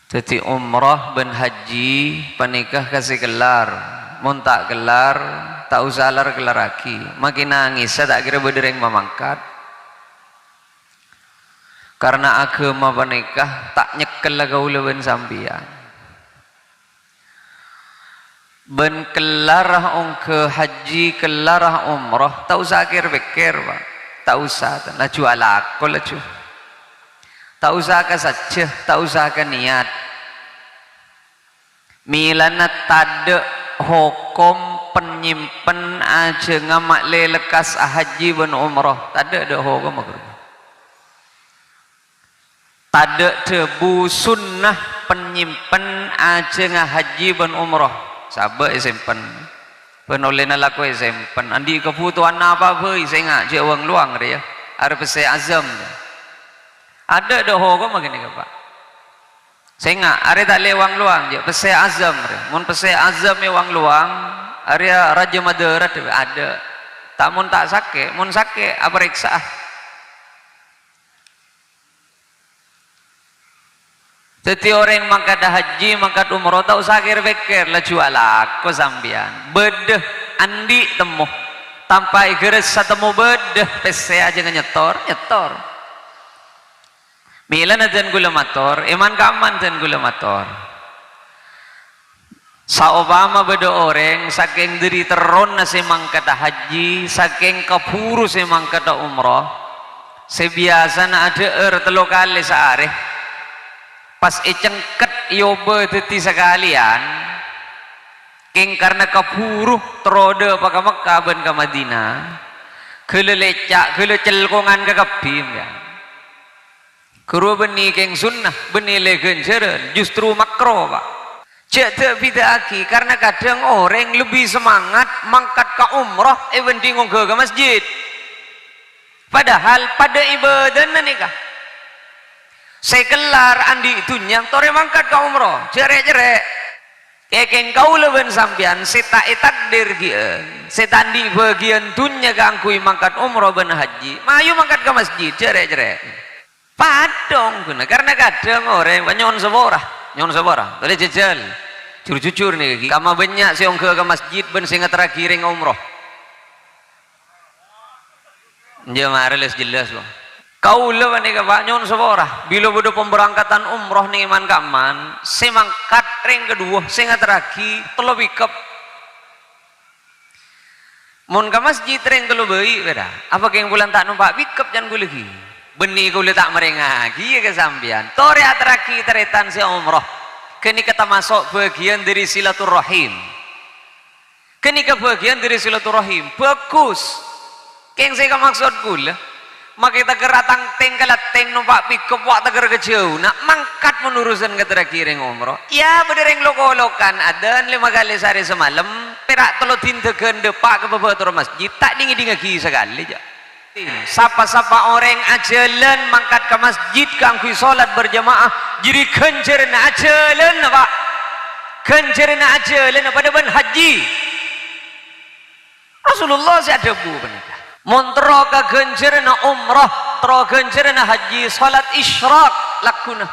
Jadi umrah ben haji penikah kasih gelar, mun tak gelar tak usah lar gelar lagi. Makin nangis saya tak kira bedereng memangkat. Karena agama penikah tak nyekel gaula ben sampian. Ben kelarah ke haji kelarah umrah tak usah pikir Pak. Tak usah lah jual aku lah cu. Tak usah ke saja, tak usah ke niat. Milana tade hukum penyimpen aja ngamak lekas haji ben umrah. Tade ada hukum makruh. Tade tebu sunnah penyimpen aja ngahaji ben umrah. Sabar simpen. Penolena laku simpen. Andi kebutuhan apa be saya ngajak uang luang dia. Arep saya azam. Ada hukum begini ke Pak. Saya nggak, ada tak lewang luang je. Pesai azam, mun pesai azam wang luang, area Raja Madarat ada. Tak mun tak sakit, mun sakit apa reksa? Jadi orang mangkat haji, mangkat umroh tak usah pikir lah jual aku sambian. Bedeh andi temu, tanpa igeres satemu bedeh pesai aja nyetor. Milan ajan gula motor, iman kaman ajan gula motor. Sa Obama beda orang, saking diri teron na si mangkata haji, saking kapuru si mangkata umrah. Sebiasa na ada telo kali sehari. Pas cengket yoba teti sekalian, king karena kapuru terode pakai Mekah ben ke Madinah, kele lecak, kele celkongan ke kapim ya. Kuru benih keng sunnah, benih legen jeren, justru makro Pak. Cek tak bidaki, karena kadang orang lebih semangat mangkat ke umrah, bingung ke masjid. Padahal pada ibadah nikah. Saya kelar andi itu yang tore mangkat ke umrah, cerek. Kekeng kau leben sampian, seta takdir gian, setandi bagian dunia kangkui mangkat umrah ben haji, mayu mangkat ke masjid, cerek. Padong guna karena kadang orang nyon seborah boleh jejal jujur nih kama banyak siong ke masjid ben singa terakhir umroh jemaah les jelas loh kau lewan nih Pak nyon seborah bila bodoh pemberangkatan umroh nih iman kaman semangkat ring kedua singa terakhir telo pikap mun ke masjid ring telo bayi beda apa yang bulan tak numpak pikap jangan gue lagi benih kau letak merengagi ke sambian tore atraki teretan si umroh kini kita masuk bagian dari silaturahim kini ke bagian dari silaturahim bagus keng saya maksud gula maka kita geratang teng numpak pikop wak teger kejauh nak mangkat menurusan ke terakhir umroh ya bedereng loko-lokan ada 5 kali sehari semalam perak telotin tegen depak ke beberapa masjid tak dingi-dingi sekali aja. Sapa-sapa orang ajalan mangkat ke masjid kangkui solat berjamaah jadi kencerna ajalan Pak kencerna ajalan pada ben haji Rasulullah si ada bu penikah montro ke kencerna umrah tro kencerna haji solat isyraq lakuna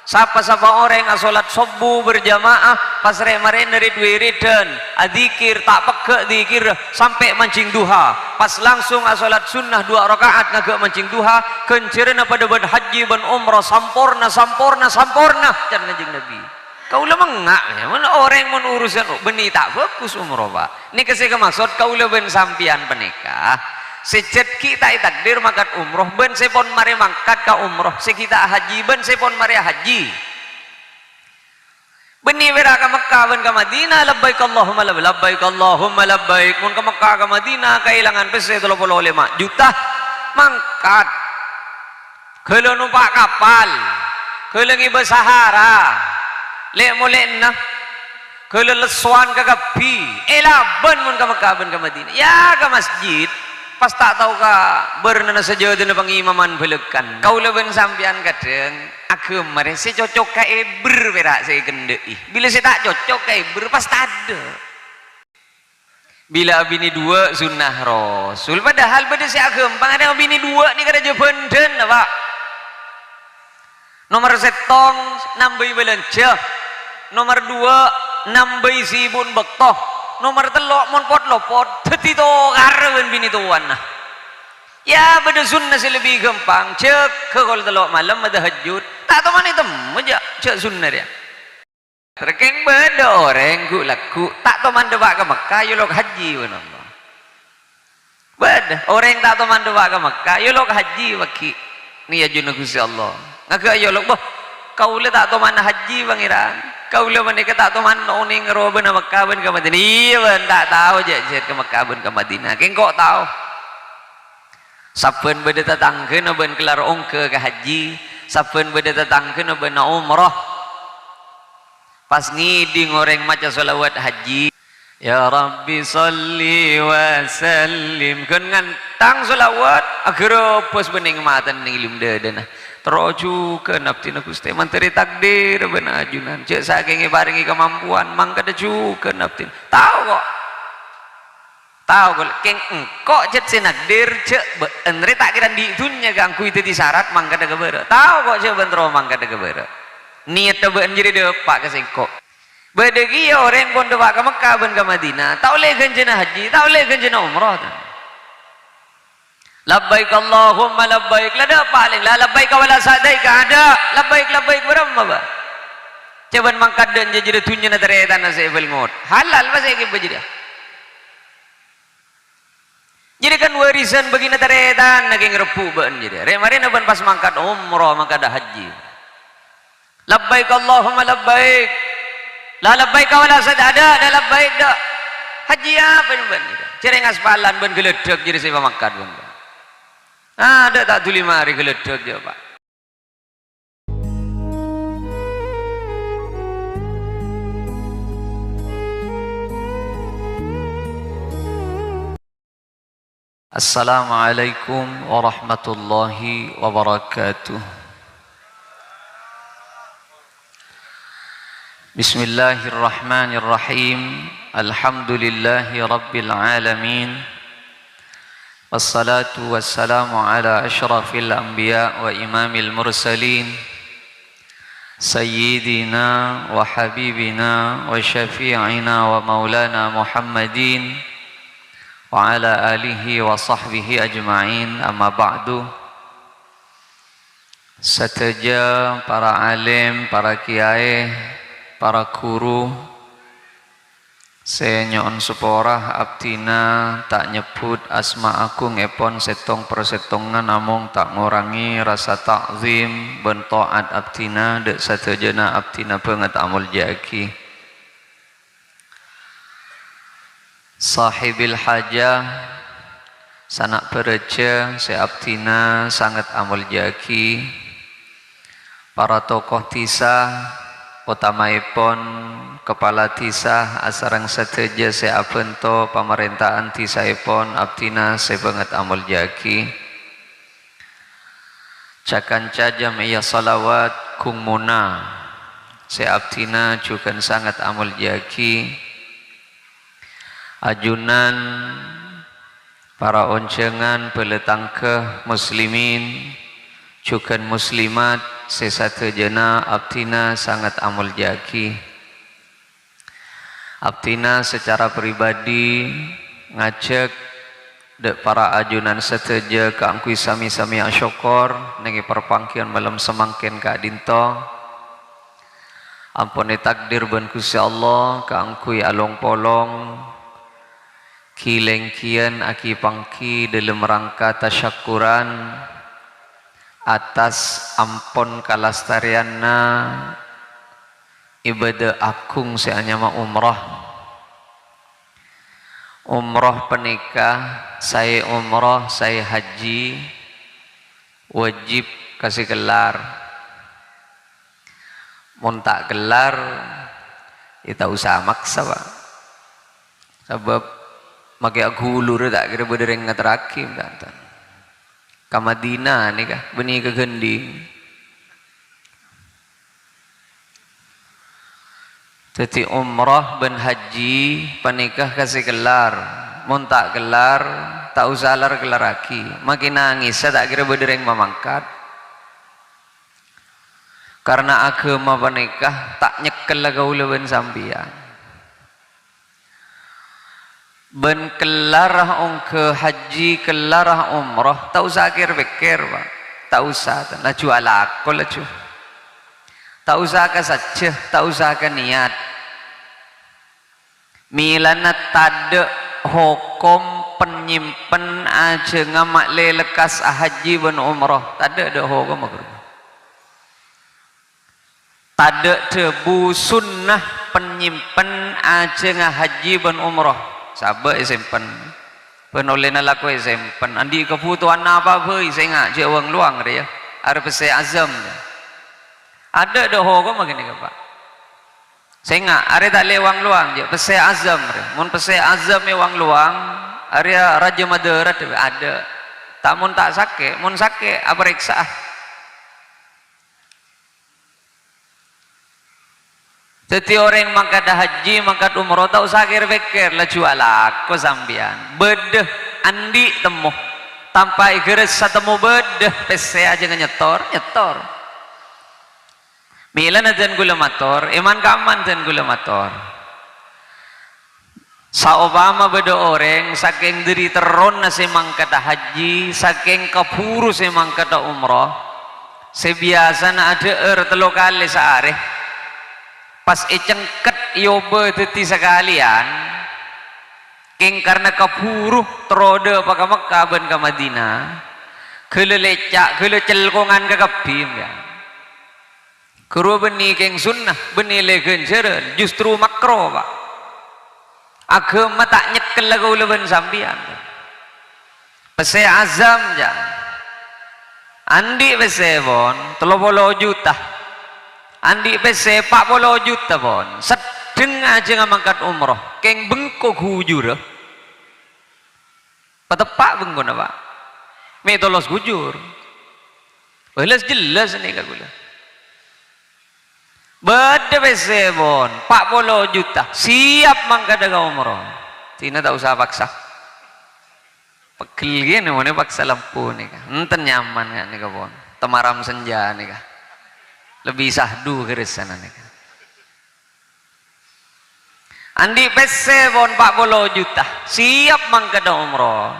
sapa-sapa orang yang solat subuh berjamaah pas remaren dari dua redan adzikir tak pekek dzikir sampai mancing duha pas langsung solat sunnah 2 rakaat ngagak mancing duha kencerna pada ben haji ben umrah sampurna can kanjeng Nabi kaula mengak ya mana orang yang urusan benih tak fokus umrah Pak ini kesih maksud kaula ben sampian penikah sejak kita takdir mangkat umroh ben sepon mari mangkat ke umroh sekita haji ben sepon mari haji benih wira ke Mekah ben ke Madinah labbaik Allahumma labbaik mun ke Mekah ke Madinah kehilangan pese 35 juta mangkat kalau numpak kapal kalau ngiba Sahara lek mulai nah kalau lesuan ke Gabi elaban mun ke Mekah ben ke Madinah ya ke masjid pas tak tahu ka bernana sejauh dina pengimaman belekan kau leben sampian kadang agama si cocok ka eber berak saya gendei bila saya tak cocok ka eber pas tak ada bila bini 2 sunnah rasul padahal pada si agama ada bini 2 ni kada je benden Pak Nomor setong nambai belanja. Nomor dua nambai sibun bektoh. Nomor telok mon pot lopot teti to karwen bini tuan nah. Ya beda sunnah sih lebih gampang. Cek ke kalau telok malam ada hajud. Tak tahu mana itu aja cek sunnah dia. Terkeng beda orang gu laku tak tahu mana bawa ke Mekah yulok haji benar. Beda orang tak tahu mana bawa ke Mekah yulok haji waki. Ni ajun Gusti Allah. Ngagak yulok boh. Kau le tak tahu mana haji pangeran. Kau le mana tak tahu mana oning roben ke Mekah ben ke Madinah. Iya ben tak tahu je ke Mekah ben ke Madinah. Keng kok tahu. Saben beda tetangkeun ben kelar ongke ke haji, saben beda tetangkeun ben umrah. Pas ngiding orang maca selawat haji, ya Rabbi sholli wa sallim keun ngantang selawat akhirnya pos bening matan ning ilim dedena. Teroju ke naptina Gusti manteri takdir ben ajunan. Cek saking baringi kemampuan mangka deju ke naptin. Tahu kok. Tahu kalau keng engkau jet senakdir cek enre tak kira di dunia gangku itu di syarat mangka ada kebera. Tahu kok cek bentro mangka ada kebera. Niat tebe jadi depak ke sengkok. Bedegi orang pun depak ke Mekah ben ke Madinah. Tahu le genjena haji, tahu le genjena umrah. Labbaik Allahumma labbaik. Lada paling lah labbaik wala sadaik ada. Labbaik berapa ba? Coban mangka dan jadi dunia na teretan na sa ngot. Halal ba sa ikip jadi? Jadi kan warisan begini teretan naging repu ben jadi. Remarin ben pas mangkat umrah mangkat dah haji. Labbaik Allahumma labbaik. La labbaik wala sad ada labbaik dak. Haji apa ben jadi. Cereng aspalan ben geledeg jadi saya mangkat ben. Ada tak tuli mari geledeg dia Pak. Assalamualaikum warahmatullahi wabarakatuh. Bismillahirrahmanirrahim. Alhamdulillahi rabbil alamin. Wassalatu wassalamu ala asyrafil anbiya wa imamil mursalin. Sayyidina wa habibina wa syafi'ina wa maulana Muhammadin wa ala alihi wa sahbihi ajma'in, amma ba'du. Sateja para alim, para kiai, para guru, saya nyon seporah abdina tak nyebut asma agung epon setong persetongan namung tak ngurangi rasa takzim ben taat abdina dek satejana abdina banget amul jaki. Sahibil hajah sanak bereja seabtina sangat amul jaki. Para tokoh tisah utamaipun kepala tisah asarang sateja seabento pemerintahan tisahipun abtina sebanget amul jaki. Cakanca jamiyah salawat kung muna seabtina juga sangat amul jaki. Ajunan para oncengan peletangkeh muslimin juga muslimat sesatejana abtina sangat amul jaki. Abtina secara pribadi ngajak dek para ajunan seteja keangkui sami-sami asyokor nengi perpangkian malam semangkin ka dinto. Ampuni takdir ben Gusti Allah keangkui along polong kilengkian aki pangki dalam rangka tasyakuran atas ampon kalastarianna ibadah agung seanyama umrah. Umrah penikah, saya umrah, saya haji wajib kasih gelar. Mun tak gelar kita usah maksa Pak. Sebab maki agulur tak kira bedereng ngaterakim dan ka Madinah nih kah benih ke gending. Jadi umrah ben haji panikah kasih gelar. Mun tak gelar tak usah lar gelar lagi. Makin nangis saya tak kira bedereng memangkat. karena agama panikah tak nyekel gaula ben sambian ben kelarah ke haji kelarah umrah tak usah pikir Pak, tak usah lah jual aku lah cu tak usah ke saja tak usah ke niat milana tade hukum penyimpen aja ngamak lekas haji ben umrah tade ada hukum aku tade tebu sunnah penyimpen aja ngahaji ben umrah sabar simpen penolena laku simpen andi kebutuhan apa beuy saya ngak je wang luang dia ada pese azam ada hukum begini ke Pak saya ngak ada tak lewang luang je pese azam mun pese azam wang luang area Raja Madura ada tak mun tak sakit mun sakit apa reksa setiap orang mangkat haji mangkat umroh tak usah pikir lah jual aku sambian bedeh andi temu tanpa geres satemu bedeh pese aja nyetor milan aja gula motor iman kaman dan gula motor sa Obama beda orang saking diri teron nasi mangkat haji saking kapuru si mangkat umroh sebiasa na ada telo kali sehari pas cengket yoba teti sekalian king karena kapuru terode pakai Mekah ben ke Madinah kele lecak kele celkongan ke kepim ya kuru beni king sunnah beni legen jeren justru makro Pak agama tak nyekel lagu leben sambian pese azam ja andi pese bon 30 juta andi pese 40 juta pon sedeng aja ngamangkat umroh keng bengkok hujur patepak bengkok Pak metolos hujur jelas nih kagula beda pese pon 40 juta siap mangkat daga umroh tina tak usah paksa pegel gini mana paksa lampu nih kah enten nyaman kan nih pon temaram senja nih kah lebih sahdu ke sana nih andi pese bon 40 juta siap mangkada umroh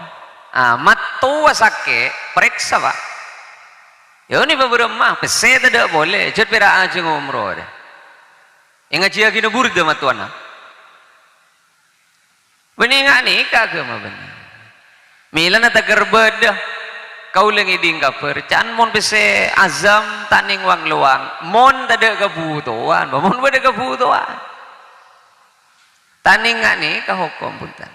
amat tua sakit periksa Pak ya ini beberapa mah pese tidak boleh jod pera aja umroh deh ingat cia kini burda matuana benih nggak nikah ke mah benih milana tak gerbeda kau lengi dingka percan mon pese azam taning wang luang mon tada kebutuhan mon pada kebutuhan taning ngak nih ke hukum punten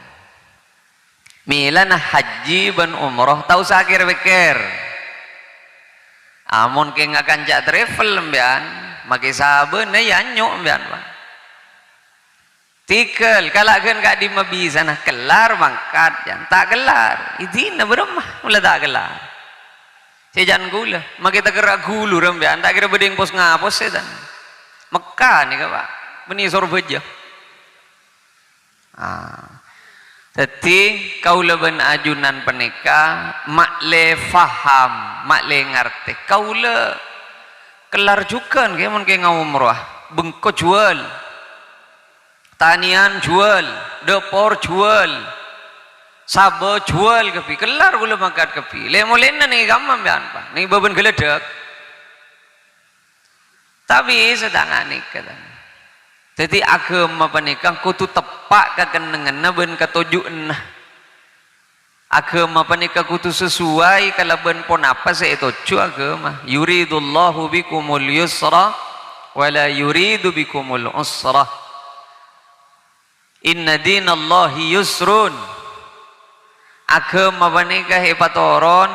milana haji ben umroh tahu sakir pikir amon ke ngak kanjak travel mbian make saben ya nyuk mbian Pak tikel kalakan gak dimabisa nah kelar mangkat yang tak kelar idina beremah mula tak kelar sejan gula mak kita gerak gulu rembean tak kira bedeng pos ngapos sedan Mekah nih Pak benih sorbeja jadi kau leben ajunan penikah mak le faham mak le ngerti kau le kelar juga kayak mun kayak ngumroh bengko jual tanian jual depor jual sabo jual kepi kelar gula mangkat kepi lemolena nih gamam bian Pak nih beban geledek tapi sedang nih kata jadi agama penikah kutu tepak kekenengan ben ketujuan agama penikah kutu sesuai kalau ben pon apa saya tuju agama yuridullahu bikumul yusra wala yuridu bikumul usra inna dinallahi yusrun agama panikah hepatoron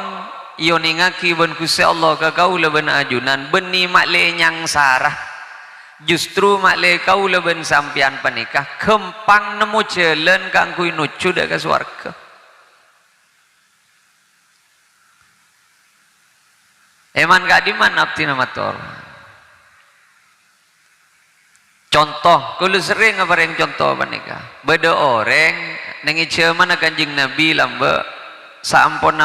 yoningaki ben kusi Allah kakau leben ajunan beni makle nyang sarah justru makle kau leben sampian panikah kempang nemu jalan kang kui nuju dak ke swarga eman gak diman abdi namator contoh kalau sering apa yang contoh panikah beda orang nengi mana kanjing Nabi lamba sampun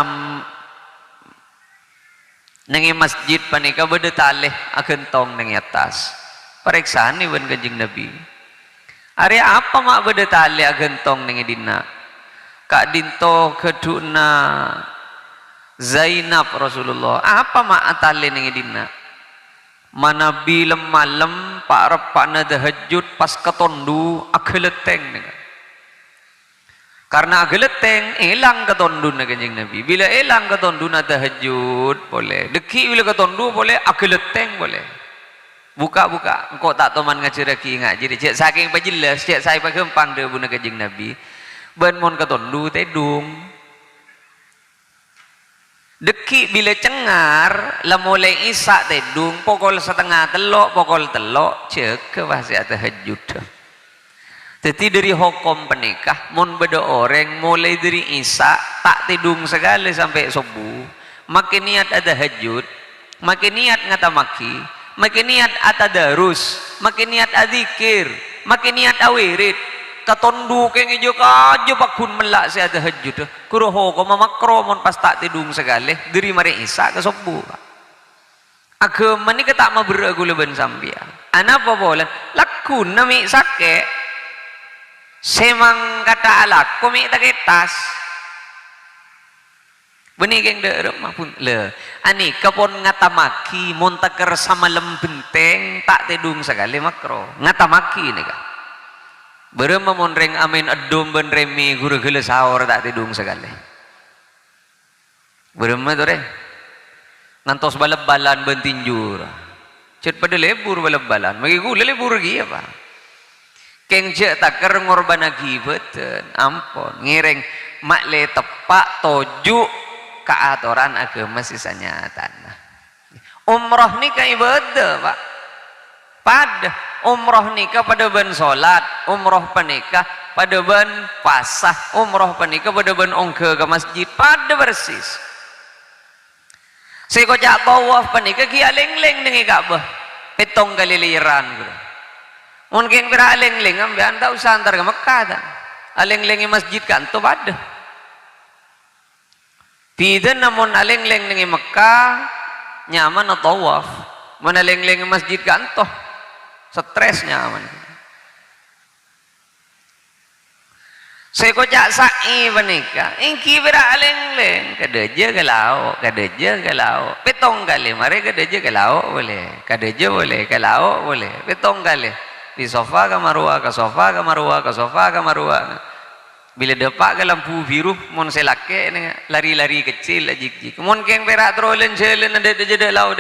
nengi masjid panika bede taleh agentong nengi atas periksaan ni wan Kanjeng Nabi are apa mak bede taleh agentong nengi dina kak dinto keduna Zainab Rasulullah apa mak atale nengi dina mana bilem malam pak repakna tahajud pas ketondu ageleteng nenga karena ageleteng elang ketondu na Kanjeng Nabi bila elang ketondu na tahajud boleh deki bila ketondu boleh ageleteng boleh buka engkau tak toman ngajaraki ngaji cek saking pajelas cek saya pagempang de buna Kanjeng Nabi ben mon ketondu tedung deki bila cengar lah mulai isak tedung pokol setengah telok pokol telok cek ke wasiat tahajud jadi dari hukum penikah mon beda orang mulai dari isak tak tedung segala sampai subuh makin niat ada tahajud makin niat ngata maki makin niat atadarus makin niat adzikir makin niat awirid katondu keng ijo kajo pakun melak saya tahajud kuroho ko mamakro mon pas tak tidung segale dari mari isa ke subuh agama ni ketak ma beragu leben sambia ana apa bolan lakun nami sake semang kata alak komi taketas beni geng derep mapun le ani kapon ngatamaki mon taker samalem benteng tak tidung segale makro ngatamaki ni ka berema monreng amin adom ben remi guru gele sahur tak tidung segala berema tu re ngantos balap-balan ben tinjur cet pada lebur balap-balan magi gula lebur gi apa keng cek taker ngorban lagi beten ampon ngireng mak le tepak toju keatoran agama sisanya tanah umroh ni ka ibadah pak pada umroh nikah pada ben solat umroh penikah pada ben pasah umroh penikah pada ben ongke ke masjid pada bersis saya kocak tawaf penikah kia leng-leng dengan Ka'bah petong kali liran mungkin kira leng-leng ambil anda usah antar ke Mekah tak aleng-lengi masjid kan tu pada tidak namun aleng-leng dengan Mekah nyaman atau tawaf mana leng-lengi masjid kan tu stresnya aman saya kocak sa'i menikah ingki berak leng-leng kadeja ke lauk petong kali mari kadeja ke lauk boleh kadeja boleh ke lauk boleh petong kali di sofa ke marwa ke sofa ke marwa ke sofa ke marwa bila depak ke lampu biru mon selake lari-lari kecil jik-jik mon keng berak trolen jelen ada jeda lauk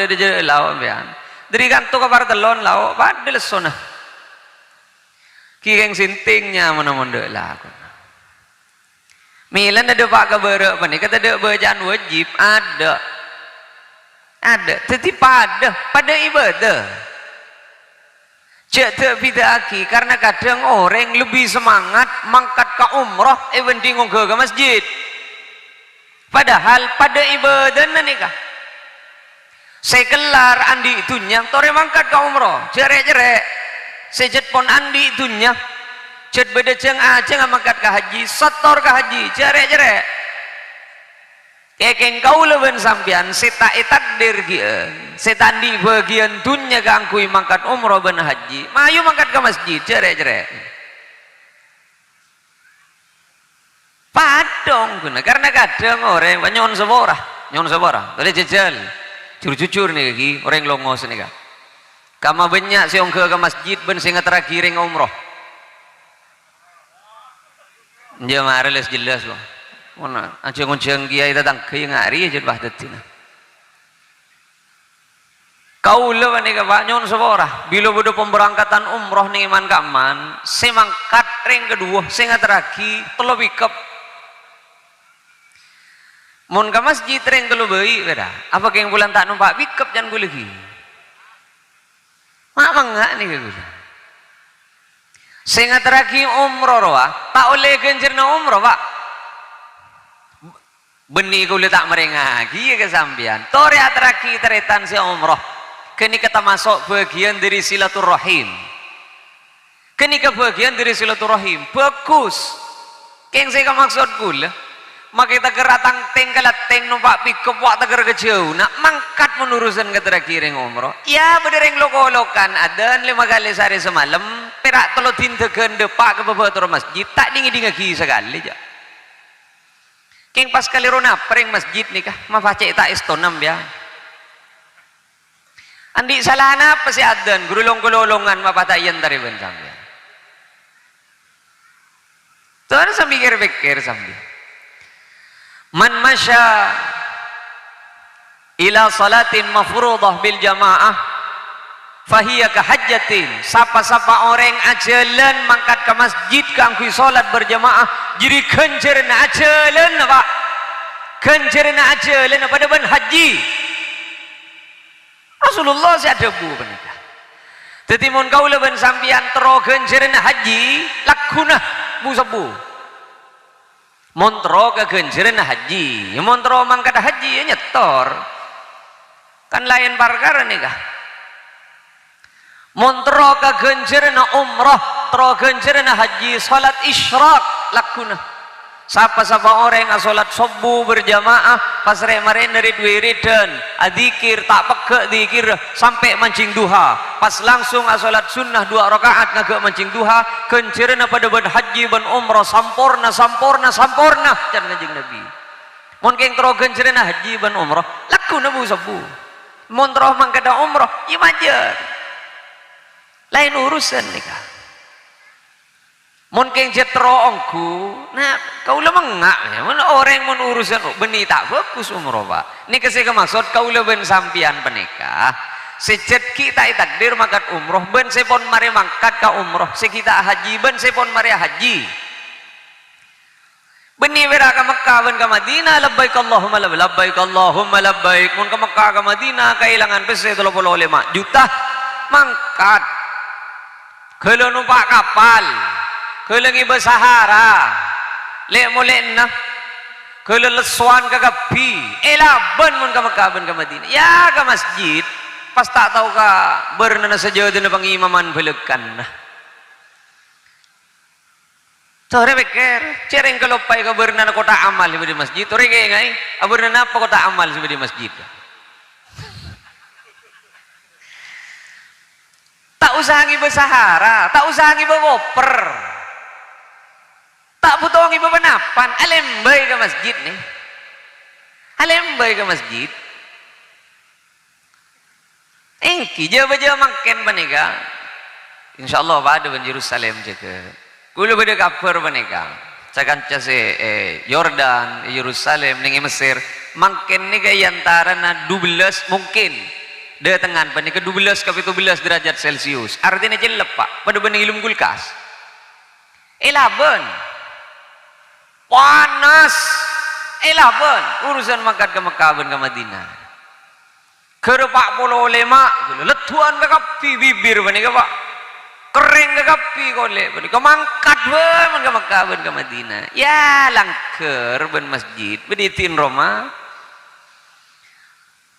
ambian dari kanto ke partelon lau padel sona kireng sintingnya mana-mana lah milan ada pak keberek pani kata ada bacaan wajib ada tetapi pada ibadah cek tak bidaki karena kadang orang lebih semangat mangkat ke umroh bingung ke masjid padahal pada ibadah nikah saya kelar andi itunya tore mangkat ke umroh cerek-cerek sejet pon andi itunya cet beda ceng aceng mangkat ke haji setor ke haji cerek-cerek kekeng kau leben sampian seta takdir gian setandi bagian dunya kangkui mangkat umroh ben haji mayu mangkat ke masjid cerek-cerek padong guna karena kadang orang nyon seborah boleh jejal jujur nih lagi orang longos nih kak kama banyak siong ke masjid ben singa terakhir umroh dia mareles jelas loh mana aceng-aceng kiai datang ke ngari aja bah detina kau lewan nih kak nyon seborah bila bodoh pemberangkatan umroh nih iman kaman semangkat ring kedua singa terakhir terlebih kep mun ke masjid ring telu bayi beda apa yang bulan tak numpak pikap jangan gue lagi mak enggak nih gue sehingga terakhir umroh roh tak oleh gencerna umroh pak benih gue tak merengagi ya kesambian tore terakhir teretan si umroh kini kita masuk bagian dari silaturahim kini ke bagian dari silaturahim bagus yang saya maksud gue maka kita geratang tengkalat teng numpak pikop wak teger kejauh nak mangkat menurusan ke terakhir umroh ya bedereng loko-lokan adan 5 kali sehari semalam perak telotin tegen depak ke beberapa masjid tak dingi-dingi sekali aja keng pas kali rona pereng masjid nih kah mafacek tak istonam ya andi salahana apa si adan gurulong-gulolongan mapatayan dari bentang ya tuan sambil pikir sambil man masya ila salatin mafruḍah bil jamaah fahiya kahajjatin sapa-sapa orang ajalan mangkat ke masjid kangkui salat berjamaah jadi kencerna ajalan apa kencerna ajalan pada ban haji Rasulullah si ada bu benika tetimun kaula ban sampian tero kencerna haji lakuna bu sabu montro ke genjeran haji montro mangkat haji ya nyetor kan lain perkara nih kah montro ke genjeran umrah tro genjeran haji salat isyraq lakuna sapa-sapa orang yang salat subuh berjamaah pas remare dari wiridan adzikir tak peke dzikir sampai mancing duha pas langsung salat sunnah 2 rakaat ngagak mancing duha kencerna pada ban haji ban umrah sampurna can kanjeng Nabi mun keng tro kencerna haji ban umrah lakuna bu sabu mun tro mangkada umrah ieu majer lain urusan nikah mun keng jetro ongku nah kaula mengak ya mun orang mun urusan beni tak fokus umroh pak ni kesih maksud kaula ben sampian penikah secet kita takdir makat umroh ben sepon mari mangkat ka umroh se kita haji ben sepon mari haji beni wira ka Mekkah ben ka Madinah labbaik Allahumma labbaik mun ka Mekkah ka Madinah kailangan pese 35 juta mangkat kalau numpak kapal kelengi bersahara lek molek nah kalau lesuan ke gapi elaban mun ka Mekah ben ka Madinah ya ke masjid pas tak tahu ka bernana saja dina pangimaman belekan nah tore beker cereng kelopai ka bernana kota amal di masjid tore ge ngai aberna apa kota amal di masjid tak usah ngi bersahara tak usah ngi bewoper tak butuh ngi bebenapan alembai ke masjid nih alembai ke masjid engki jauh-jauh makin panika insyaallah pada ban Yerusalem ceke kula bade kabar panika cakan case Yordan Yerusalem ning Mesir makin nih kaya antara 12 mungkin de tengan panika 12 ke 17 derajat Celcius artinya jelek pak pada ban ilum kulkas elaben panas elaben urusan mangkat ke Mekah ben ke Madinah kerepak polo lemak letuan ke kapi bibir panika pak kering ke kapi golek panika mangkat ben ke Mekah ben ke Madinah ya langker ben masjid beditin Roma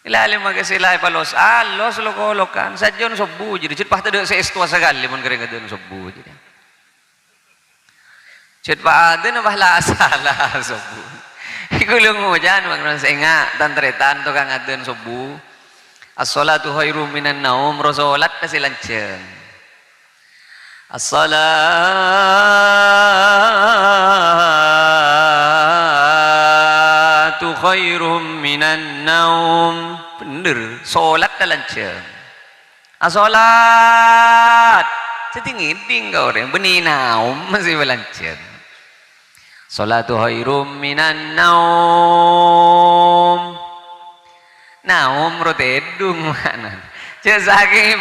ilalim magasilay palos alos loko-lokan sadyon subuh jadi cet pah teu seestua sekali mun kering adeun subuh jadi cet pa adeun bahala salah subuh ikulung hujan mangron senga tantretan tukang adeun subuh as-salatu khairum minan naum rasolat kasilanceng as-salatu khairum minan naum bener salat kalanceng as-salat setinggi kau orang beni naum masih belanceng salatu khairum minan naum naum rotedung mana cek saking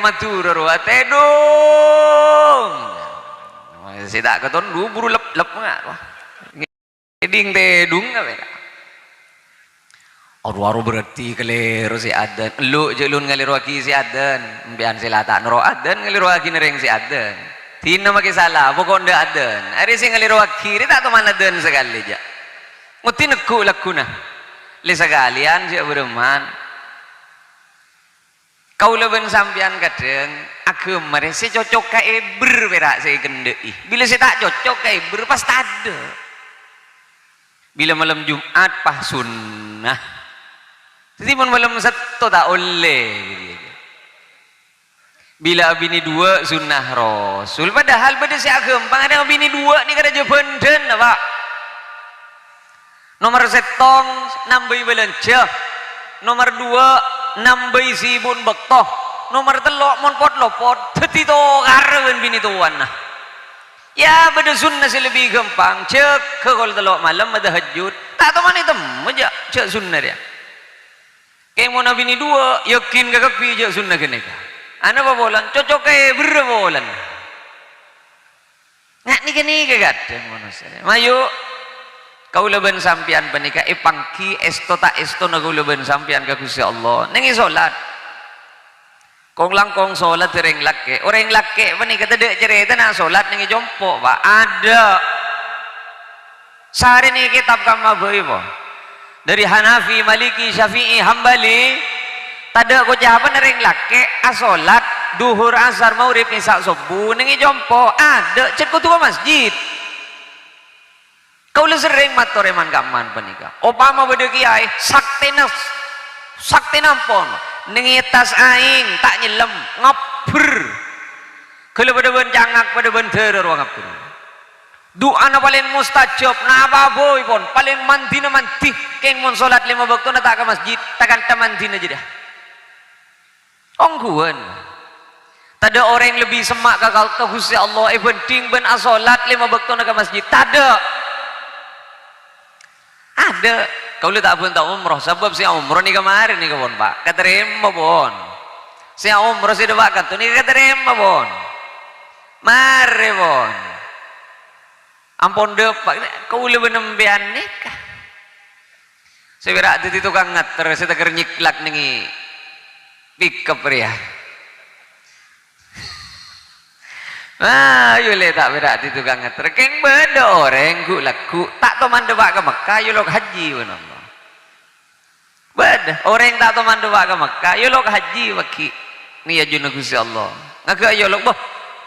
matur ro tedung sidak keton buru lep ngak wah ngeding tedung apa Aru-aru berarti keliru si adan lu jelun ngaliru aki si adan mbian silata nero adan ngaliru aki nereng si adan tina make salah pokok nda adan ari sing ngaliru aki tak to mana adan sekali aja ngutin neku lakuna le sekalian si bereman kau leben sampian kadang agama si cocok kae berak saya gendei bila saya tak cocok kae pas ada bila malam Jumat pah sunnah jadi mun malam Sabtu tak oleh bila bini dua sunnah rasul padahal pada si agempang ada bini dua ni kada je benden apa nomor setong nambai belanja nomor dua nambai sibun bektoh nomor telok mon pot lopot teti to karwen bini tuan nah ya pada sunnah si lebih gampang cek ke kalau telok malam ada hajud tak tahu mana temu aja cek sunnah dia kayak mau bini dua yakin ke kapi cek sunnah kene ka ana apa bolan cocok ke berapa bolan nggak ni kene ke gaten manusia mayu kau leben sampian panika pangki esto tak esto na kau leben sampian ka Gusti Allah nengi salat kong langkong salat tereng laki orang laki panika tedek cerita nak salat nengi jompo pak ada sehari ni kitab kama boy po dari Hanafi Maliki Syafi'i Hambali tada ko jawaban nereng laki asolat duhur asar maurib isya subuh nengi jompo ada cek ko tuwa masjid kau le sering matoreman gaman panika opama bede kiai sakti nampon nengi tas aing tak nyelem ngapur kalau pada ben cangak pada ben teror ngapur doa na paling mustajab na baboy pon paling mandi na mandi keng mon salat 5 waktu na tak ke masjid takkan mandi na jadi ongguan tada orang yang lebih semak ke Gusti Allah penting ben asolat 5 waktu na ke masjid tada ada kau lihat abun tak umroh sebab si umroh ni kemarin ni kawan pak katerima bon si umroh si dewa kan tu ni katerima bon mari bon ampun depak kau lebih nembian nikah saya berak di tukang ngater saya teker nyiklak nengi pick up ya yule tak berak di tukang ngater keng beda orang gu laku tak teman debak ke Mekah yulok haji Allah beda orang tak teman debak ke Mekah yulok haji waki ni ajun Gusti Allah ngagak yulok boh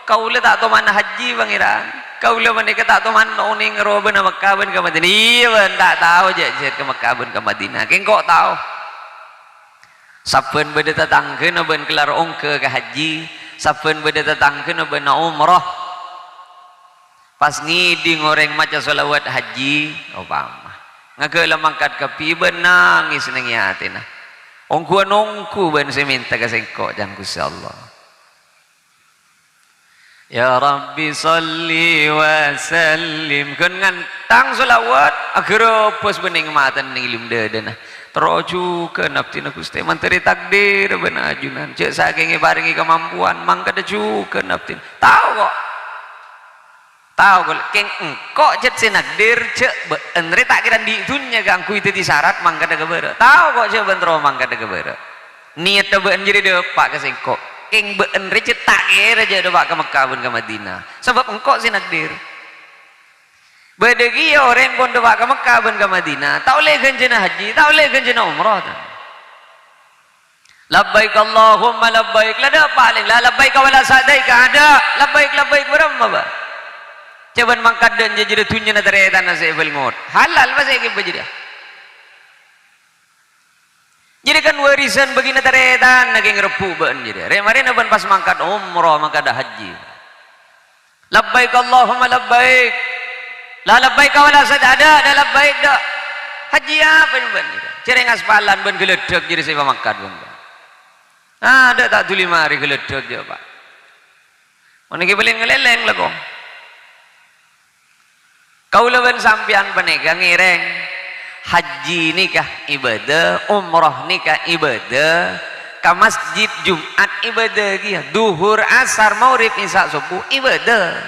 kau le tak teman haji pangeran kau le menika tak teman uning roben Mekah ben ke Madinah iya ben tak tahu je ke Mekah ben ke Madinah keng kok tahu saben beda tetangkeun ben kelar ongke ke haji saben beda tetangkeun ben umrah pas ngiding orang maca selawat haji opama ngageula mangkat kapi ben nangis nang yatina ongku nongku ben seminta ka sengko jan Gusti Allah ya Rabbi salli wa sallim kun ngantang selawat akhir pos bening matan ning ilim dedena teroju ke naftina Gusti menteri takdir ben ajunan cek saking baringi kemampuan mangka deju ke naftin tahu kok keng engkok jet sinakdir cek enre tak kira di dunya gangku itu di syarat mangka de gebere tahu kok cek bentro mangka de gebere niat ben jadi depak ke sengkok keng enre cek tak kira je depak ke Mekah ben ke Madinah sebab engkok sinakdir bedegi orang pun depak ke Mekah ben ke Madinah tak oleh ganjena haji tak oleh ganjena umrah labbaik Allahumma labbaik lada paling la labbaik wala sadaik ada labbaik berapa ba coban mangkat dan jadi tunya na taretan na sa ngot halal ba sa ikip jadi jadi kan warisan bagi na taretan naging repu ba jadi remari na ban pas mangkat umrah mangkat haji labbaik Allahumma labbaik la labbaik wala sad ada labbaik dak haji apa ban cereng aspalan ban geledeg jadi saya mangkat ban ada tak tuli mari geledeg je pak mana ki paling ngeleleng lah kong kau lawan sampian penega ngireng haji nikah ibadah umrah nikah ibadah ke masjid Jumat ibadah dia duhur asar maurib isya subuh ibadah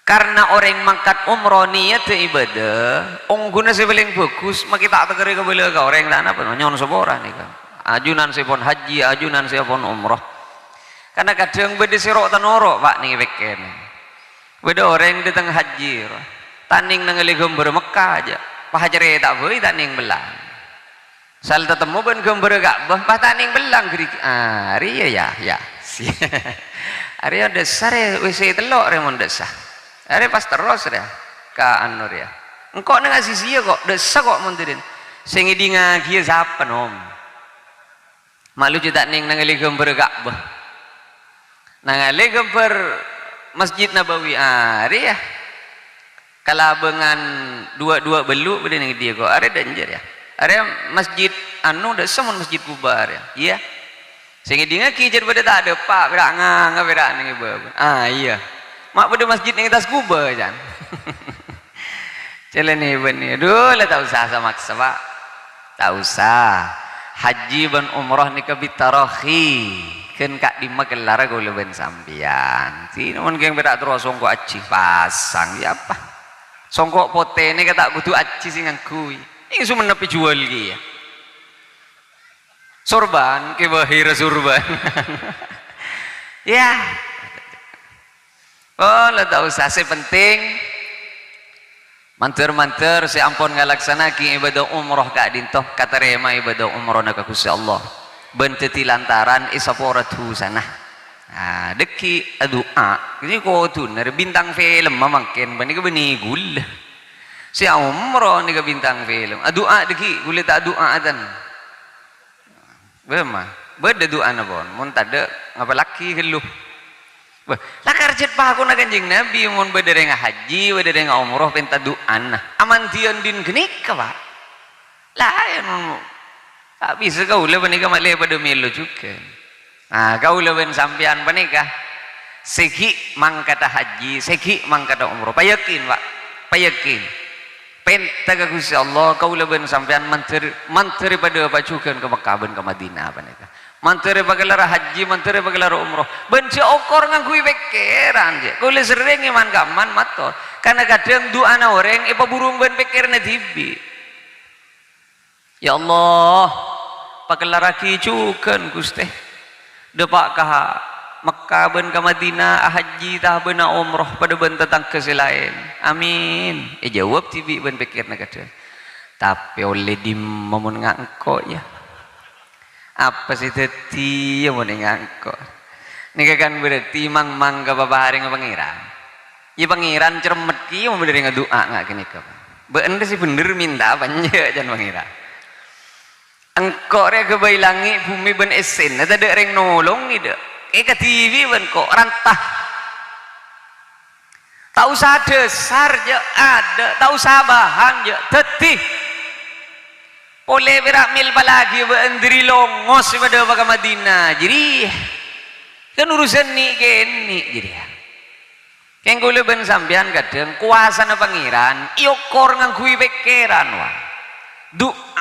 karena orang mangkat umrah niat ibadah ungguna sebeling bagus mak kita tak kira kebela ka orang tak apa nyon seborah nih kan ajunan sepon haji ajunan sepon umrah karena kadang beda serok tanorok pak nih weekend beda orang di tengah haji taning nangali gambar Mekah aja pahajare tak boleh taning belang sal tetemu ben gambar Ka'bah pah taning belang gerik ari ya ari ada sare wis telok remon desa are pas terus ya ka anur ya engkau nang asisi kok desa kok montirin sing idi ngagi siapa nom malu cetak ning nang ali gambar Ka'bah nang ali gambar Masjid Nabawi ari ya kalabengan dua beluk beda ning dia kok are danger ya are masjid anu da semon masjid Kubar ya iya sing idi ngaki jar beda tak ada pak beda nganga beda ning ibu iya mak beda masjid ning atas Kubar jan celene benih aduh lah tak usah maksa pak tak usah haji ban umrah ni kabitarahi kan kak di magelar gaul ben sambian si namun geng beda terus songko aci pasang ya apa songko pote ni kata kudu aci sing ngakui ini cuma nepi jual gi ya sorban ke bahir sorban ya oh lah tak usah penting manter si ampun ngalaksana ki ibadah umroh kak dintoh kata rema ibadah umroh nak Gusti Allah benteti lantaran isaporatu sana deki doa ini ko tu nar bintang film mamangken bani ke bani gul si umroh ni ke bintang film doa deki gule tak doa atan bema beda doa na bon mun tade ngapa laki geluh lah karjet pa aku na kanjing Nabi mun bedere nga haji bedere nga umroh penta duan aman tian din genik ka ba lah yan tak bisa kau le panika male pada melo juga kau le ben sampean panika segi mangkata haji segi mangkata umroh payakin pak payakin penta ka Gusti Allah kau le ben sampean manteri pada pacukan ke Mekah ben ke Madinah panika manteri pagalara haji manteri pagalara umroh benci okor ngangkui pekeran je kau le sering iman gaman mato karena kadang doa na orang ipa burung ben peker na tibi ya Allah pagalara kicukan Gusti depak kah Mekah ben ke Madinah haji tah ben umroh pada ben tentang keselain amin jawab tibi ben peker na kadang tapi oleh di momen ngangko ya apa sih teti yang mau ngangkok ini kan berarti mang ke babahari pangeran ya pangeran cermet ki mau dari ngedoa nggak kini ke bener sih bener minta banyak jangan pangeran engkau rek kebailangi bumi ben esen ada reng nolong ide ke TV ben kok rantah tak usah dasar je ada tak usah bahan je teti oleh berak mil balagi beendri longos pada baka Madinah jadi kan urusan ni keni jadi yang gule ben sampean kadang kuasa na pangeran iokor ngangkui pekeran wah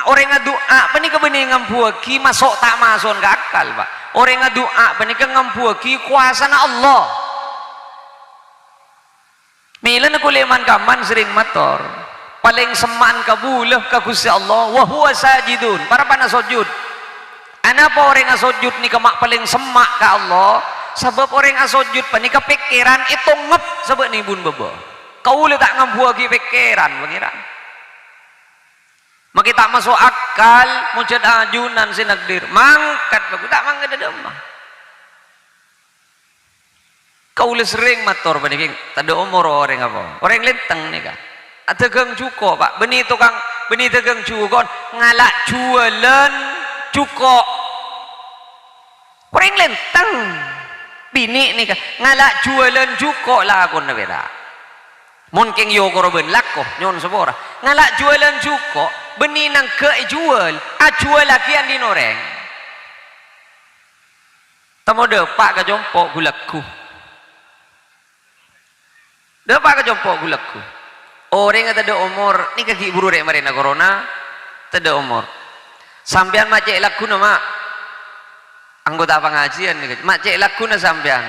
orang ngadoa pani ka bening ngampuaki masuk tak masuk ka akal pak orang ngadoa pani ka ngampuaki kuasa na Allah milan aku leman kaman sering motor paling seman kabuleh ka Gusti Allah wa huwa sajidun para pana sujud anapa orang sujud ni kemak paling semak ka Allah sebab orang sujud pani ka pikiran itu ngep sebab ni bun bebo kau le tak ngambuagi pikiran pangeran maki tak masuk akal mujad ajunan sinagdir mangkat bagu tak mangkat ada mah kau le sering motor pani tada umur orang apa orang lenteng ni ka tegang cuko pak benih tukang benih tegang cuko ngalak jualan cuko orang lenteng bini nih kan ngalak jualan cuko lah aku nabera mungkin yo korban lakoh nyon sebora ngalak jualan cuko benih nang ke jual jual lagi yang dinoreng temu depak ke jompok gulaku depak ke jompok gulaku orang yang ada umur ni kaki buru rek marina corona ada umur sampean macek laku nama anggota pengajian ni macek laku na sampean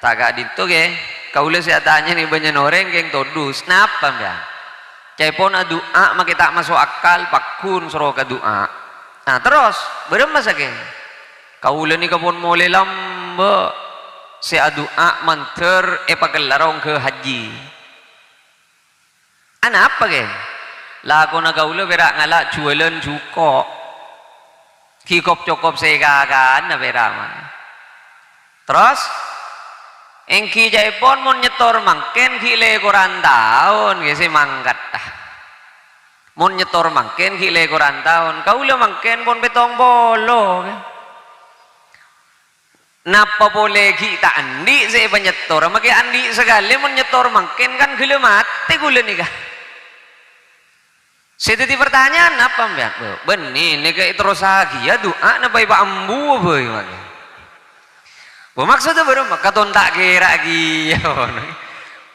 tak gak dito ke kau le saya tanya ni banyak orang yang todus kenapa ya cepon doa maki tak masuk akal pakun suruh ke doa nah terus berapa sake kau le ni kapon mole lamba saya doa manter pagelarong ke haji anak apa ke laku na gaula berak ngalak jualan cuko kikop cokop segagan na berama terus engki jaipon mon nyetor mangken kile koran tahun kesi mangkat Mon nyetor mangken gile koran tahun kaula mangken pon betong bolo napa boleh kita andi saya penyetor maki andi sekali mon nyetor mangken kan gila mati gula nih kah saya tadi pertanyaan apa mbak benih nih kayak terus lagi ya doa napa iba ambu boy maki maksudnya baru katon tak kira lagi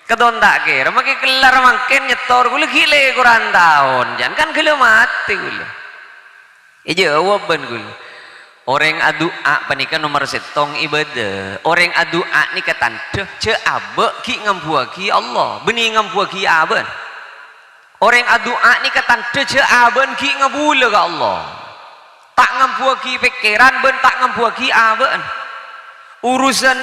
katon tak kira maki kelar mangken nyetor gula gila kurang tahun jangan kan gila mati gula jawab ben gula orang adua panikan nomor setong ibadah orang adua ni katan ce abe ki ngampuaki Allah benih ngampuaki aben orang adua ni katan ce aben ki ngabula ke Allah tak ngampuaki pikiran ben tak ngampuaki aben urusan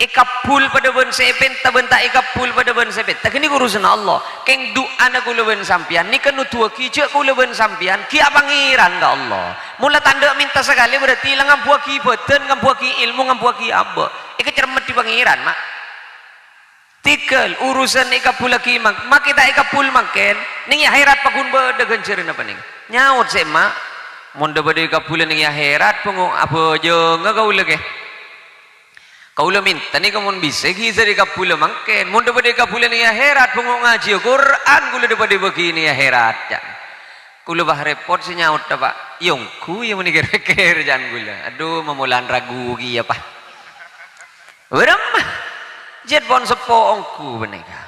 ikapul pada ben sepen tak ben tak ikapul pada ben sepen tak ini urusan Allah keng doa na kula ben sampian ni kan nutuaki ce kula ben sampian ki abangiran ke Allah mula tanda minta sekali berarti lah ngampuaki beten ngampuaki ilmu ngampuaki apa ika cermet di pangeran mak tikel urusan ikapul lagi mak kita ikapul makin ning akhirat pakun beda gencerin apa ning nyaut se mak mun da beda ikapul ning akhirat pengung apa je ngagau lagi kaula minta ni kamu bisa giza di kapula mangken mun daripada kapula ni akhirat pengung ngaji Quran kula daripada begini akhirat ya kula bah repot si nyaut pak yongku yang menikir-kir jangan gula aduh memulan ragu gi apa berem jet pon sepo ongku benika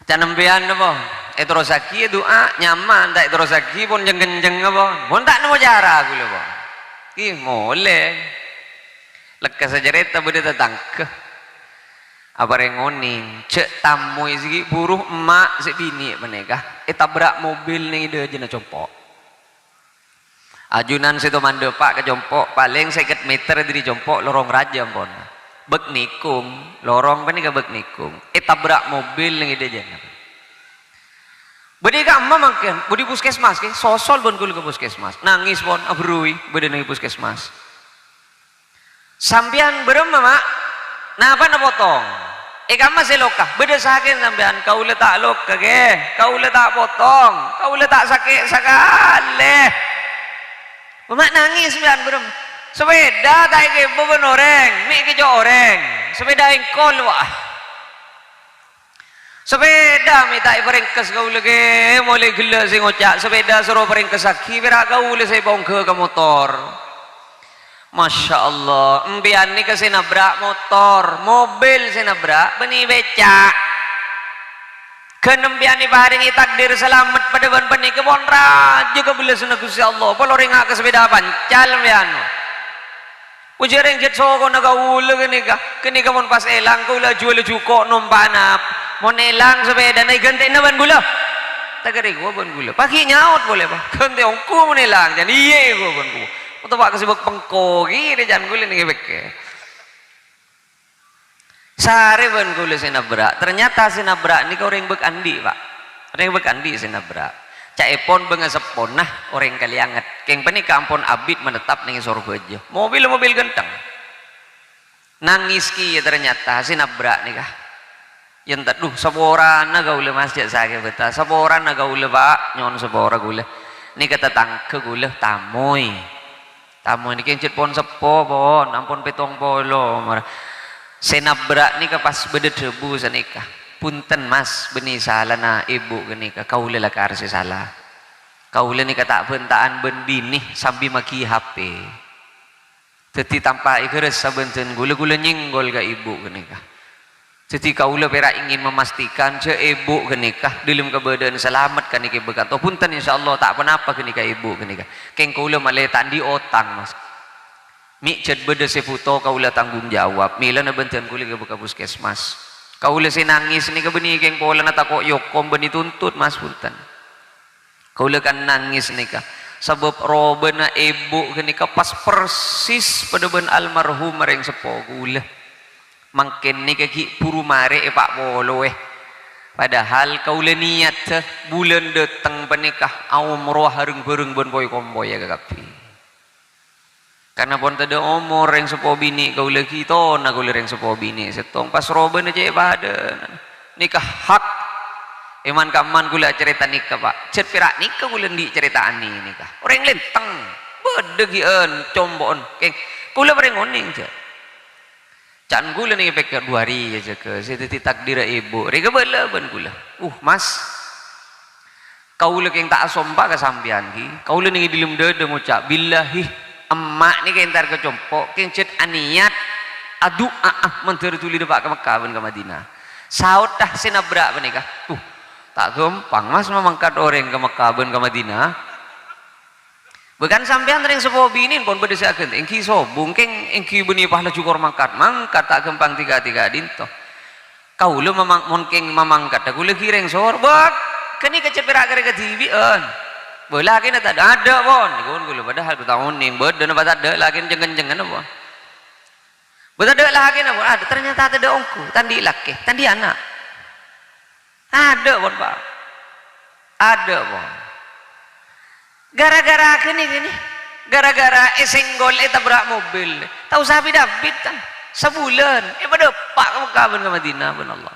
jangan nembean apa terus lagi doa nyaman tak terus lagi pun jeng-jeng apa pun tak nemu cara gula apa ih boleh lekas saja reta beda tetangke apa rengoning cek tamu isi buruh emak sebini menikah tabrak mobil nih dia jena compok ajunan situ mande pak ke compok paling 50 meter dari compok lorong raja pon bek nikung lorong panika bek nikung tabrak mobil nih dia jena beda kamma makin budi puskesmas ke sosol bon kul ke puskesmas nangis pon abrui beda nih puskesmas sampian berem mak napa na potong kama selokah beda sakit sampian kau letak lokah ke kau letak potong kau letak sakit sekali mak nangis sampian berem sepeda tak ke beban orang mi ke jo orang sepeda engkol wah sepeda mi tak perengkes kau lagi mulai gila sing ngocak sepeda suruh perengkes aki berak kau le saya bongke ke motor Masya Allah, embian ni kasi nabrak motor, mobil si nabrak, benih becak. Kenembian ni paring takdir selamat pada ban benih kebon raja kebila sunah Gusti Allah. Polo ringak ke sepeda pancal embian. Ujareng jet soko nagaula kini mon pas elang kau lah jual cuko numpanap. Mon elang sepeda naik ganti na ban gula. Tagari gua ban gula. Pagi nyaut boleh pak. Ganti ongku mon elang, jadi iye gua ban gula. Untuk pak kesibuk pengkogi dia jangan gula nih beke. Sare ban gula sinabrak. Ternyata sinabrak ni kau orang bek andi pak. Orang bek andi sinabrak. Cak epon bengasepon nah orang kali anget. Keng pani kampon abid menetap nih sorga aja. Mobil genteng. Nangis ki ternyata sinabrak nih kah. Yang tak duh saboran na gaula masjid saya beta. Saboran na gaula pak nyon sabora gula. Ni kata tangke gula tamoy. Tamu ini kencet pon sepo pon, ampun petong polo. Senabrak ni pas beda debu sanika. Punten mas, beni salah na ibu genika. Kau lelak arsi salah. Kau ni kata bentaan ben bini sambil maki HP. Teti tanpa ikeres sabenten gula nyinggol ke ibu genika. Teti kau perak ingin memastikan ce ibu genika dalam keberadaan selamat kan iki bekat. Oh punten insyaallah tak apa-apa genika ibu genika. Keng kau malay tandi otang mas. Mi ced beda seputo kau tanggung jawab. Mila na benten kau ke buka puskesmas. Kau sinangis ni kebeni keng pola na takok yokom beni tuntut mas punten. Kau kan nangis nika. Sebab roba na ibu genika pas persis pada ben almarhum mereng sepo gula. Mangken ni kaki puru mare pak bolo padahal kau le niat bulan datang penikah umroh hareng-hareng bon boy komboy ya kapi karena pon tada umur yang sepo bini kau le kita na kau le yang sepo bini setong pas roben aja pada nikah hak Iman kaman gula cerita nikah pak. Cet pirak nikah gula di cerita ani nikah. Orang lenteng, bedegian, combon, keng. Gula berengoning je. Can gula nih pekar 2 hari aja ke. Saya takdir ibu. Rega bela ben gula. Mas. Kau lagi yang tak asompa ke sampian ki. Kau lagi dilem dede ngucap. Billahi emak ni keng tar ke compok. Keng cet aniat. Adu menteri tuli depak ke Mekah ben ke Madinah. Saud dah sinabrak menikah. Tak gampang mas memangkat orang ke Mekah ben ke Madinah. Bukan sampean ring sebuah binin pun berdesakan. Engki sobung keng engki beni pahala cukur mangkat tak gampang tiga dinto. Kau lu memang mungkin memangkat. Aku lagi ring sor. Bak kini kecepira kare ketibian. Bola kini tak ada pun. Gue padahal tahun ning bed dan apa ada lagi jengen apa. Betul ada lagi apa? Ada ternyata ada ongku. Tandi laki, tandi anak. Ada pun pak, ada pun. Gara-gara gini, gara-gara esenggol tabrak mobil. Tahu sapi David kan, sebulan. Pada pak kamu kapan ke Madinah ben Allah.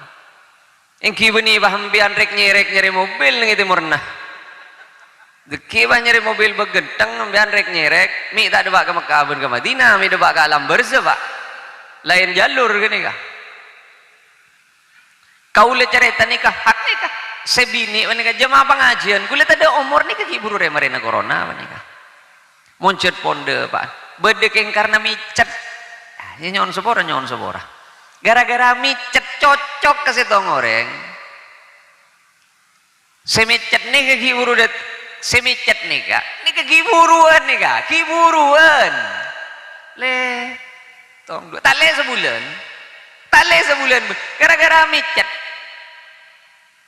Engki beni bahampian rek nyeri mobil nih timurna. Deki nyeri mobil begenteng, ambian rek nyerek. Mi tak ada ke Mekah ben ke Madinah, mi ada ke alam bersih pak. Lain jalur gini kah? Kau le cerita nikah hak nikah sebini menikah jemaah pengajian kule ada umur nikah kiburu remarina corona menikah muncul ponde pak bedekeng karena micet ini nyon sepora gara-gara micet cocok ke situ goreng semicet nikah kiburu det semicet nikah kiburuan le tong dua tak le sebulan gara-gara micet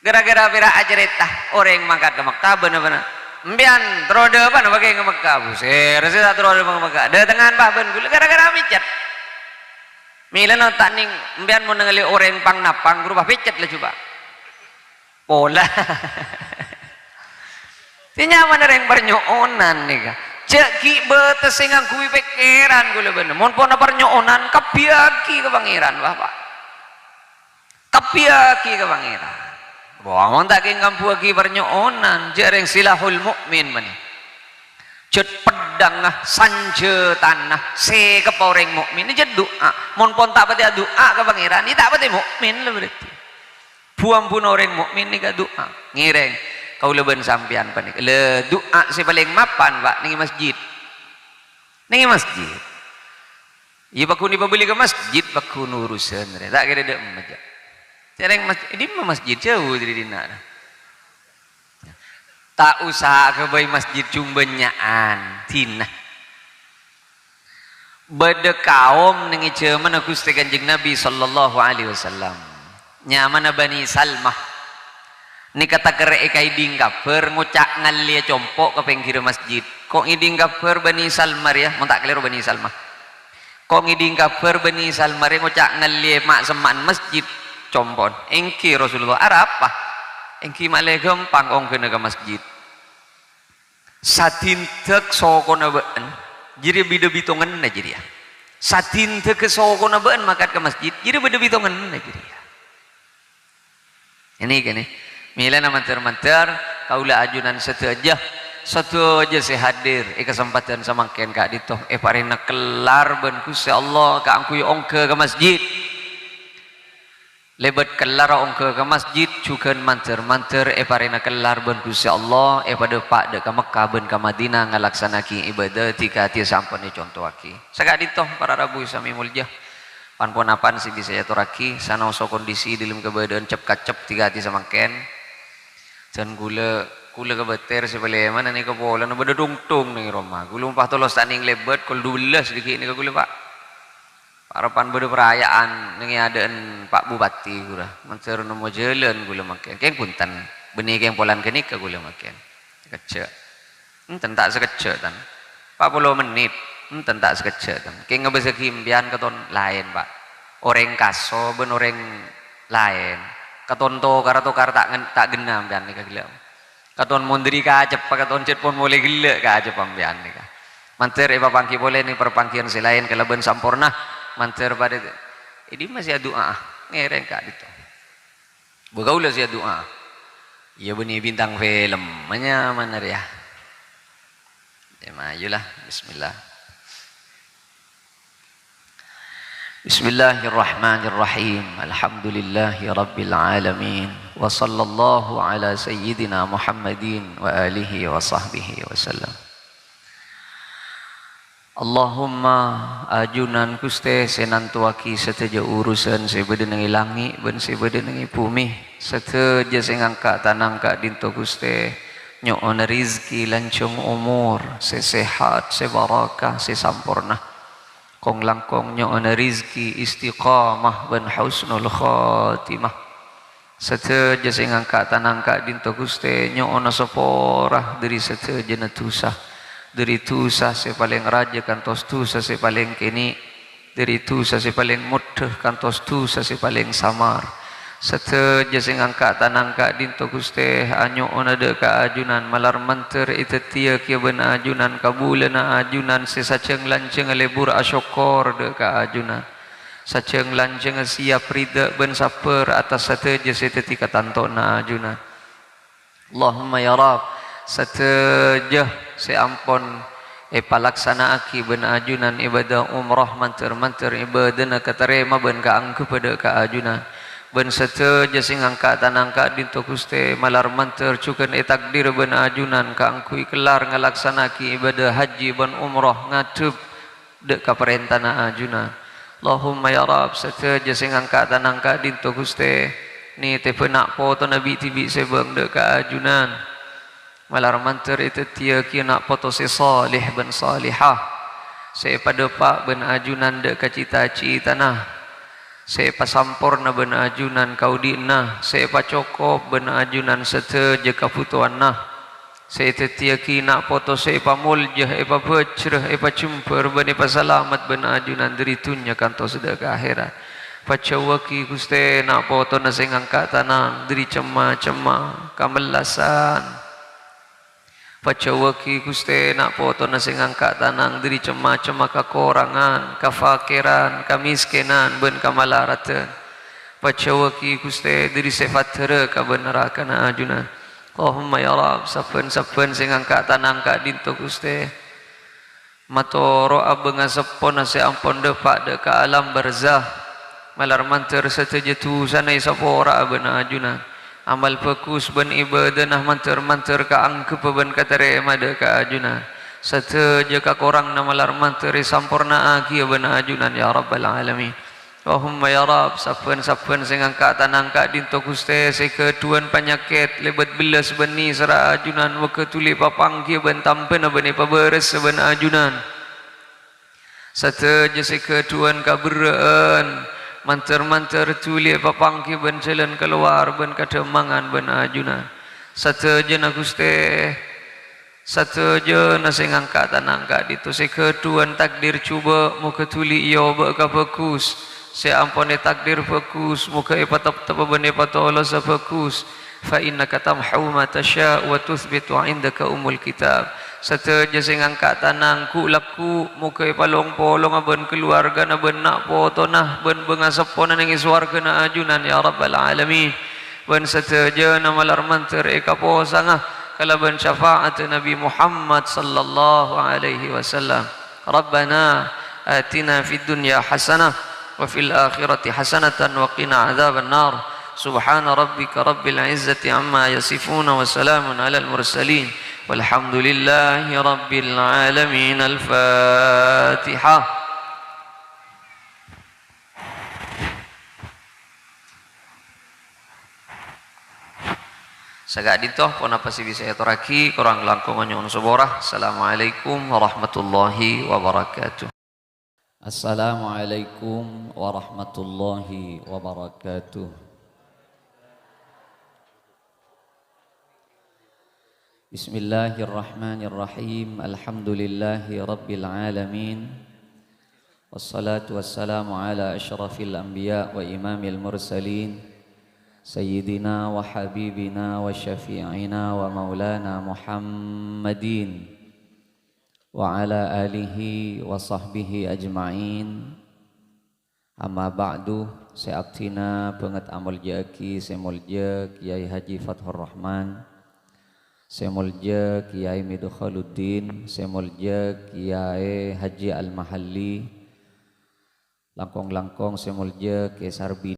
gara-gara pira ajarita orang mangkat ke Mekah bener-bener mbian terode apa nama ke Mekah buser saya terode ke Mekah dengan bah ben gara-gara micet milan tak ning mbian mau nengali orang pang napang berubah picet lah coba pola tinya mana yang bernyoonan nih kah cek ki betes sing ngangkui pikiran gula bener mon pon bernyoonan kapiaki ke pangeran bapak kapiaki ke pangeran wah tak keng kampu lagi bernyoonan jareng silahul mukmin mani cet pedang sanje tanah se ke orang mukmin ini jadi doa mon pon tak pati doa ke pangeran ini tak pati mukmin lah berarti buang pun orang mukmin ini ke doa ngireng kau leben sampian panik le doa si paling mapan pak ning masjid iya baku ni pembeli ke masjid baku nurusan tak kira dek masjid cereng masjid ini masjid jauh dari dina tak usah ke bayi masjid cumbenyaan tina bade kaum ning iceman aku Gusti Kanjeng Nabi sallallahu alaihi wasallam nyamana Bani Salmah ni kata kere iding kafir ngucak ngalia compok ke pinggir masjid kok iding kafir Bani Salmah ya mau tak keliru Bani Salmah kok iding kafir Bani Salmah ya ngucak ngalia mak seman masjid compon engki Rasulullah arah apa engki malah gampang ong kena ke masjid satintek sokona been jadi bida bitongan na jadi ya satintek sokona been makat ke masjid jadi bida bitongan na jadi ya ini gini mila na manter kaulah ajunan satu aja saya hadir kesempatan samangken kak dito parina kelar ben Gusti Allah ka angku ongke ke masjid lebat kelar ongke ke masjid juga manter parina kelar ben Gusti Allah pada pak dek ke Mekah ben ke Madinah ngalaksanaki ibadah tika tia sampun contoh aki sagak dito para rabu sami mulja pan-ponapan si bisa ya turaki sana uso kondisi dalam keberadaan cep-kacep tiga hati samangken dan gula kebeter si balik mana nih kepola na beda tung nih rumah gula umpah tolos taning lebat kol 12 sedikit nih gula pak harapan beda perayaan nih adaan Pak Bupati gula mencer nomo jalan gula makan keng punten benih keng polan kenik ke gula makan kecek tak sekecek tan 40 menit tak sekecek tan keng ngebesek himpian keton lain pak orang kaso ben orang lain katonto karatukar tak genam dan nika gila katon mondri ka acep katon cet pon boleh gila ka acep pambian nika manter eva pangki boleh nih perpangkian selain kelaben sampurna manter pada ini masih doa ngereng ka dito bagaula sia doa Iya benih bintang film, mana mana ya. Ya majulah, Bismillah. Bismillahirrahmanirrahim. Alhamdulillahi rabbil alamin. Wa sallallahu ala sayyidina Muhammadin wa alihi wa sahbihi wasallam. Allahumma ajunan kuste senantuaki seteja urusan sebedenengi langi ben sebedenengi bumi seteja sing angka tanangka dinto kuste nyoon rizki lancung umur sesehat sebarakah sesampurna kong langkong nyoon rizki istiqamah ben husnul khatimah seteja sing angka tanangka dinto kuste nyoon seporah dari seteja netusah dari tusa se paling raja kantos tusa se paling kini dari tusa se paling mudah kantos tusa se paling samar seteja sing angka tanangka dinto Guste anyo onade ka ajunan malar menter itetia kia ben ajunan kabulana ajunan se saceng lanceng lebur asyokor de ka ajunan saceng lanceng siap rida ben saper atas seteja setetika tantona ajunan Allahumma ya Rab seteja seampun palaksana aki ben ajunan ibadah umrah manter ibadah katerema ben kaang kepada ka ajunan ben seteja sing angka tanangka dinto Guste malar manter cuken takdir ben ajunan kaangkui kelar ngalaksanaki ibadah haji ben umrah ngadep dek ka perintana ajunan Allahumma ya Rab seteja sing angka tanangka dinto Guste ni te penak foto nabi tibi sebeng dek ka ajunan malar manter itu tia kina poto se salih ben salihah se pada pak ben ajunan de kacita-cita nah se pasampurna ben ajunan kaudina se pacokop ben ajunan seteja kaputuan nah se itu tia kina poto se pamuljah pabecreh pacumper ben pasalamat ben ajunan deritunya kantos de ka akhirat pacawaki Guste nak poto na sing angkat tanang diri cema-cema kamelasan pacawaki Guste nak poto na sing angkat tanang diri cema-cema kakorangan kafakiran kamiskinan ben kamalaratan pacawaki Guste diri sefatera kabenerakan ajunan Allahumma ya Rab saben-saben sing angkat tanang ka dinto Guste matoro abeng asepon se ampon depak de ka alam barzah malar manter seteja tu sanai sapora ben ajunan amal fokus ben ibadah nah manter ka angke ben katerema de ka ajunan seteja ka korang na malar manter sampurna aki ben ajunan ya rabbal alamin Allahumma ya Rab saben-saben sing angkat tanang ka dinto Guste se keduan penyakit lebat belas beni sera ajunan waketuli papangki ben tampen ben paberes ben ajunan seteja se keduan kaberaan manter tuli papangki ben jalan keluar ben kademangan ben ajunan seteja na Guste seteja na sing angkat tanang ka ditu se keduan takdir cuba muka tuli iyo ba ka fokus se ampone takdir fokus muka ipatap-tap ben ipatolo sa fokus fa innaka tamhu ma tasya wa tuthbitu indaka umul kitab seteja sing angkat tanang ku laku muka palong-polong ben keluarga na ben nak poto nah ben bengasapon ning swarga na ajunan ya rabbal alamin ben seteja na malar manter kaposanga kala ben syafaat Nabi Muhammad sallallahu alaihi wasallam Rabbana atina fid dunya hasanah wa fil akhirati hasanatan wa qina adzaban nar subhana rabbika rabbil izzati amma yasifuna wa salamun alal mursalin walhamdulillahi rabbil alamin al-fatihah sagak ditoh pun apa sih bisa etoraki kurang langkung nyon seborah assalamualaikum warahmatullahi wabarakatuh Assalamualaikum warahmatullahi wabarakatuh. Bismillahirrahmanirrahim. Alhamdulillahi rabbil alamin. Wassalatu wassalamu ala asyrafil anbiya wa imamil mursalin sayyidina wa habibina wa syafi'ina wa maulana Muhammadin wa ala alihi wa sahbihi ajma'in. Amma ba'du. seaktina banget amal jaki semolja Kiai Haji Fathur Rahman, semolja Kiai Midkhaluddin, semolja Kiai Haji Al Mahalli, langkong-langkong semolja Kiai Sarbi